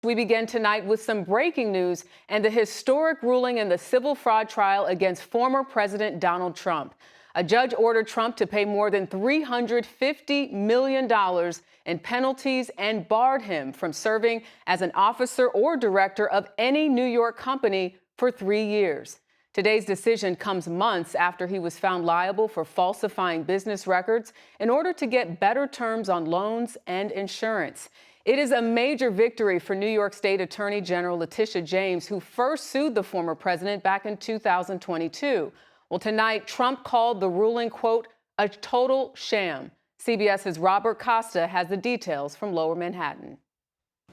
We begin tonight with some breaking news and the historic ruling in the civil fraud trial against former President Donald Trump. A judge ordered Trump to pay more than $350 million in penalties and barred him from serving as an officer or director of any New York company for 3 years. Today's decision comes months after he was found liable for falsifying business records in order to get better terms on loans and insurance. It is a major victory for New York State Attorney General Letitia James, who first sued the former president back in 2022. Well, tonight, Trump called the ruling, quote, a total sham. CBS's Robert Costa has the details from Lower Manhattan.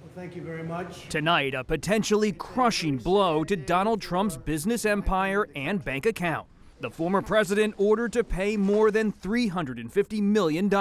Well, thank you very much. Tonight, a potentially crushing blow to Donald Trump's business empire and bank account. The former president ordered to pay more than $350 million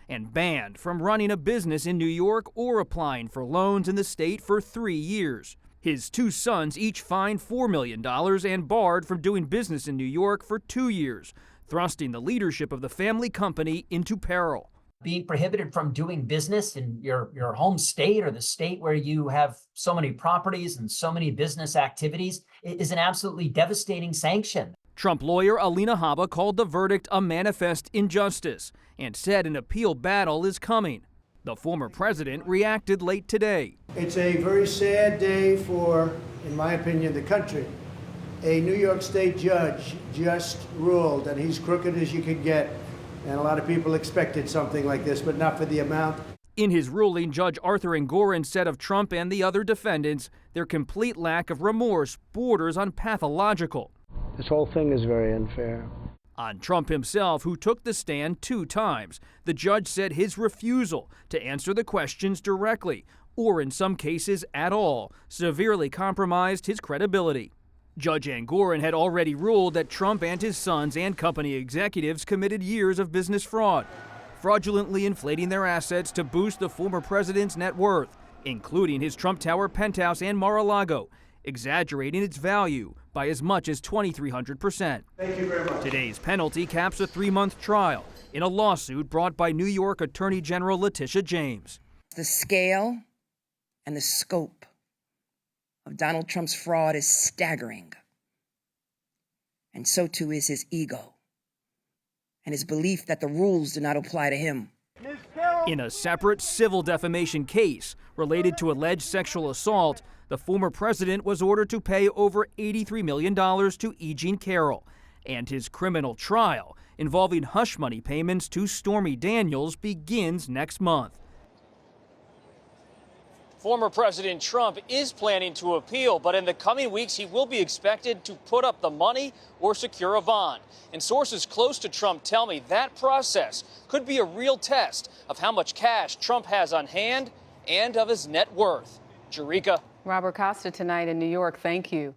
and banned from running a business in New York or applying for loans in the state for 3 years. His 2 sons each fined $4 million and barred from doing business in New York for 2 years, thrusting the leadership of the family company into peril. Being prohibited from doing business in your home state or the state where you have so many properties and so many business activities is an absolutely devastating sanction. Trump lawyer Alina Habba called the verdict a manifest injustice and said an appeal battle is coming. The former president reacted late today. It's a very sad day for, in my opinion, the country. A New York State judge just ruled that he's crooked as you could get, and a lot of people expected something like this, but not for the amount. In his ruling, Judge Arthur Engoron said of Trump and the other defendants, their complete lack of remorse borders on pathological. This whole thing is very unfair. On Trump himself, who took the stand 2 times, the judge said his refusal to answer the questions directly, or in some cases at all, severely compromised his credibility. Judge Engoron had already ruled that Trump and his sons and company executives committed years of business fraud, fraudulently inflating their assets to boost the former president's net worth, including his Trump Tower penthouse and Mar-a-Lago, exaggerating its value by as much as 2,300%. Thank you very much. Today's penalty caps a 3-month trial in a lawsuit brought by New York Attorney General Letitia James. The scale and the scope of Donald Trump's fraud is staggering. And so too is his ego and his belief that the rules do not apply to him. In a separate civil defamation case related to alleged sexual assault, the former president was ordered to pay over $83 million to E. Jean Carroll, and his criminal trial involving hush money payments to Stormy Daniels begins next month. Former President Trump is planning to appeal, but in the coming weeks, he will be expected to put up the money or secure a bond. And sources close to Trump tell me that process could be a real test of how much cash Trump has on hand and of his net worth. Jerika. Robert Costa tonight in New York. Thank you.